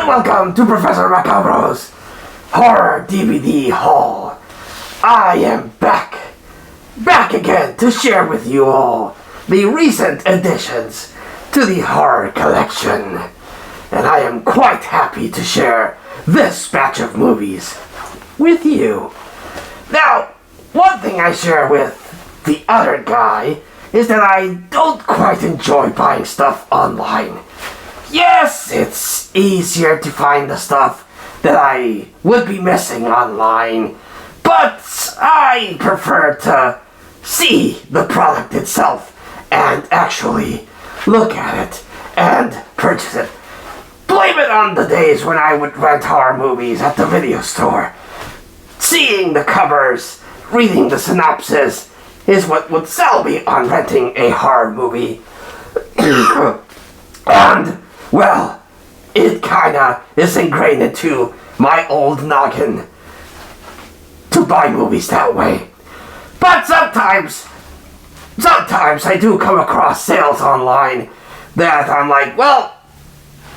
welcome to Professor Macabro's Horror DVD Haul. I am back again to share with you all the recent additions to the horror collection. And I am quite happy to share this batch of movies with you. Now, one thing I share with the other guy is that I don't quite enjoy buying stuff online. Yes, it's easier to find the stuff that I would be missing online, but I prefer to see the product itself and actually look at it and purchase it. Blame it on the days when I would rent horror movies at the video store. Seeing the covers, reading the synopsis is what would sell me on renting a horror movie. And, well, it kinda is ingrained into my old noggin to buy movies that way. But sometimes I do come across sales online that I'm like, well,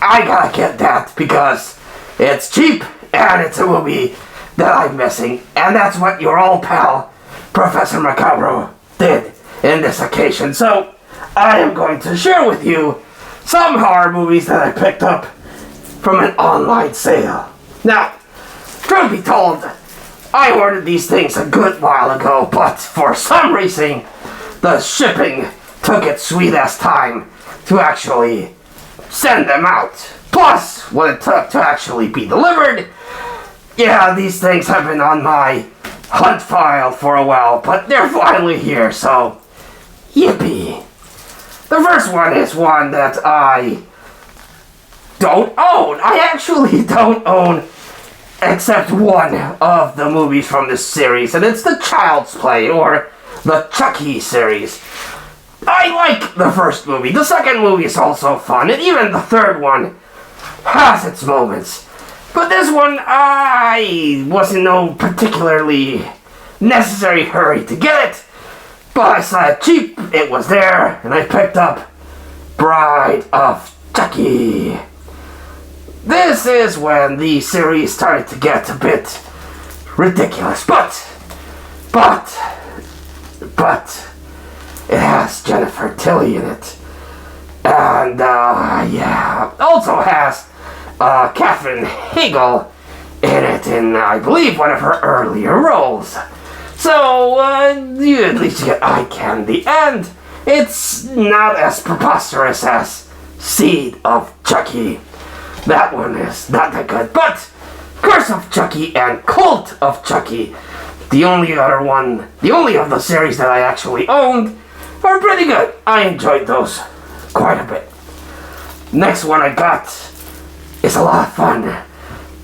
I gotta get that because it's cheap and it's a movie that I'm missing. And that's what your old pal, Professor Macabro, did in this occasion. So, I am going to share with you some horror movies that I picked up from an online sale. Now, truth be told, I ordered these things a good while ago, but for some reason, the shipping took its sweet ass time to actually send them out. Plus, what it took to actually be delivered. Yeah, these things have been on my hunt file for a while, but they're finally here, so yippee. The first one is one that I don't own. I actually don't own except one of the movies from this series, and it's the Child's Play, or the Chucky series. I like the first movie. The second movie is also fun, and even the third one has its moments. But this one, I was in no particularly necessary hurry to get it. But I saw it cheap, it was there, and I picked up Bride of Chucky. This is when the series started to get a bit ridiculous, but it has Jennifer Tilly in it. And, yeah, also has Katherine Heigl in it in, I believe, one of her earlier roles. So, you at least get eye candy, and it's not as preposterous as Seed of Chucky. That one is not that good, but Curse of Chucky and Cult of Chucky, the only of the series that I actually owned, are pretty good. I enjoyed those quite a bit. Next one I got is a lot of fun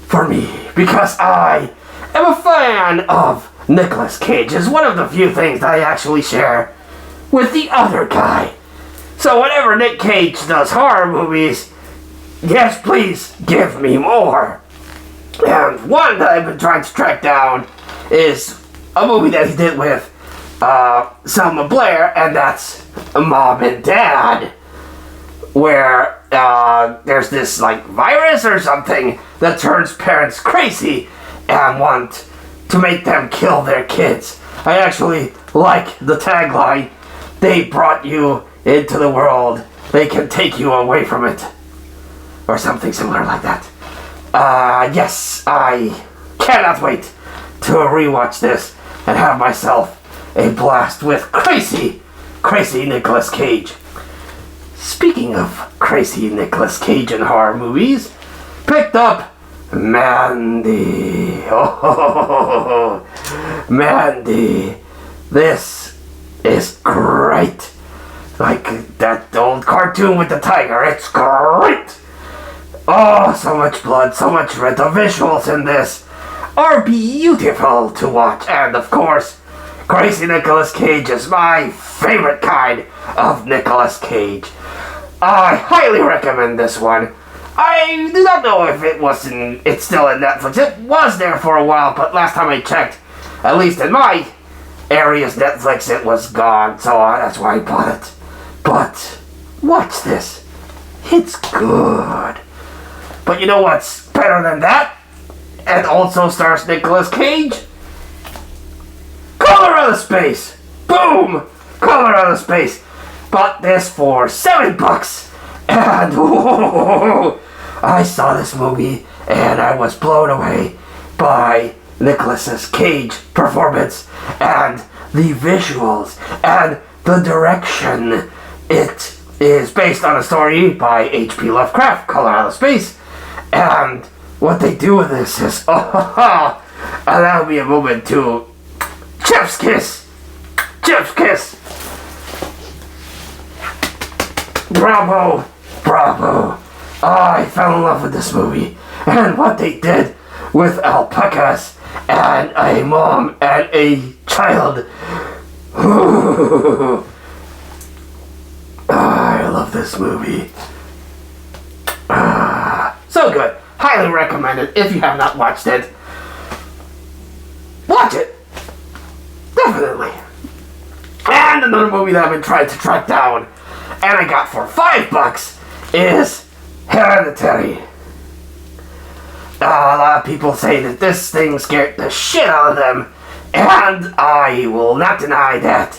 for me, because I am a fan of Nicolas Cage. Is one of the few things that I actually share with the other guy. So whenever Nick Cage does horror movies, yes, please give me more. And one that I've been trying to track down is a movie that he did with Selma Blair, and that's Mom and Dad, where there's this like virus or something that turns parents crazy and want to make them kill their kids. I actually like the tagline, "They brought you into the world, they can take you away from it," or something similar like that. Yes, I cannot wait to rewatch this and have myself a blast with crazy Nicolas Cage. Speaking of crazy Nicolas Cage in horror movies, picked up Mandy. Oh, Mandy. This is great. Like that old cartoon with the tiger. It's great. Oh, so much blood, so much red. The visuals in this are beautiful to watch. And of course, crazy Nicolas Cage is my favorite kind of Nicolas Cage. I highly recommend this one. I do not know if it's still in Netflix. It was there for a while, but last time I checked, at least in my area's Netflix, it was gone, so that's why I bought it. But watch this. It's good. But you know what's better than that? And also stars Nicolas Cage? Color Out of Space! Boom! Color Out of Space. Bought this for $7. And I saw this movie and I was blown away by Nicolas Cage performance and the visuals and the direction. It is based on a story by H.P. Lovecraft, Color Out of Space, and what they do with this is, allow me a moment to chef's kiss, chef's kiss. Bravo, bravo. I fell in love with this movie and what they did with alpacas and a mom and a child. I love this movie. So good. Highly recommend it. If you have not watched it, watch it. Definitely. And another movie that I've been trying to track down and I got for $5 is Hereditary. A lot of people say that this thing scared the shit out of them, and I will not deny that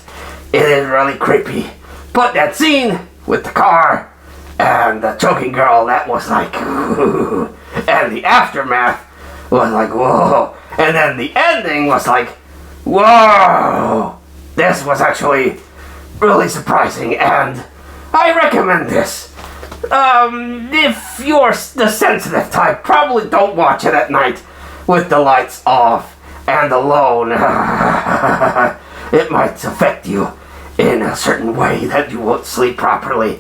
it is really creepy. But that scene with the car and the choking girl, that was like, ooh. And the aftermath was like, whoa. And then the ending was like, whoa. This was actually really surprising, and I recommend this. If you're the sensitive type, probably don't watch it at night with the lights off and alone. It might affect you in a certain way that you won't sleep properly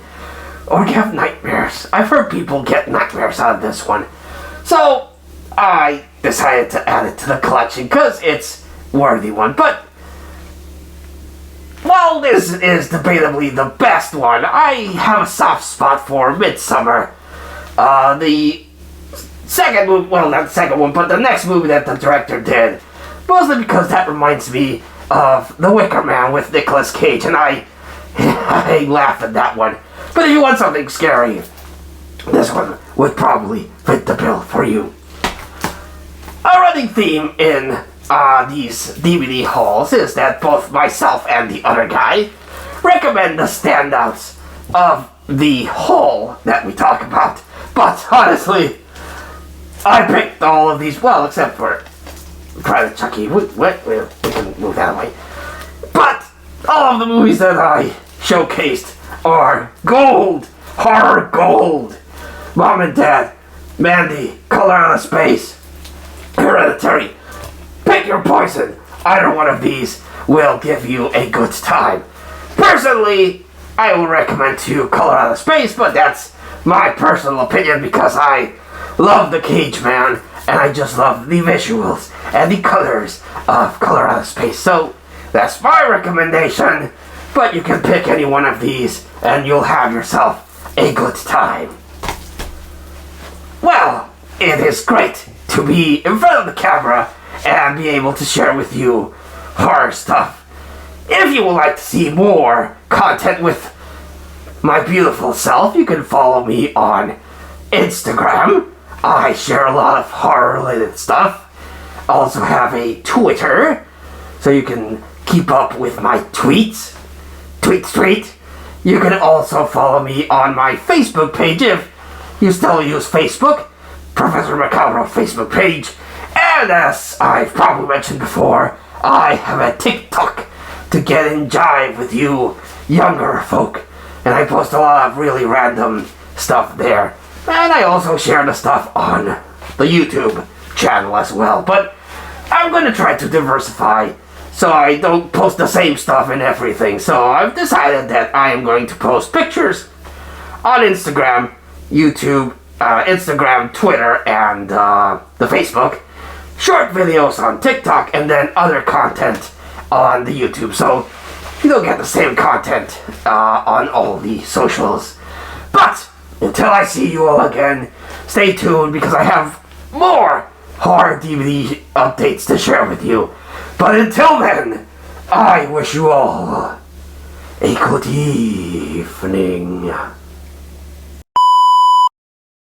or have nightmares. I've heard people get nightmares out of this one. So I decided to add it to the collection because it's a worthy one. But while this is debatably the best one, I have a soft spot for Midsommar. The second movie, well, not the second one, but the next movie that the director did. Mostly because that reminds me of The Wicker Man with Nicolas Cage, and I laughed at that one. But if you want something scary, this one would probably fit the bill for you. A running theme in these DVD hauls is that both myself and the other guy recommend the standouts of the haul that we talk about. But honestly, I picked all of these, well, except for Private Chucky. We can move that away. But all of the movies that I showcased are gold, horror gold. Mom and Dad, Mandy, Color Out of Space, Hereditary. Pick your poison. Either one of these will give you a good time. Personally, I will recommend to you Color Out of Space, but that's my personal opinion because I love the Cage Man and I just love the visuals and the colors of Color Out of Space. So that's my recommendation, but you can pick any one of these and you'll have yourself a good time. Well, it is great to be in front of the camera and be able to share with you horror stuff. If you would like to see more content with my beautiful self, you can follow me on Instagram. I share a lot of horror-related stuff. I also have a Twitter, so you can keep up with my tweets. Tweet. You can also follow me on my Facebook page if you still use Facebook. Professor Macabre Facebook page. And as I've probably mentioned before, I have a TikTok to get in jive with you younger folk. And I post a lot of really random stuff there. And I also share the stuff on the YouTube channel as well. But I'm going to try to diversify so I don't post the same stuff in everything. So I've decided that I am going to post pictures on Instagram, YouTube, Instagram, Twitter, and the Facebook. Short videos on TikTok, and then other content on the YouTube. So you don't get the same content on all the socials. But until I see you all again, stay tuned because I have more horror DVD updates to share with you. But until then, I wish you all a good evening.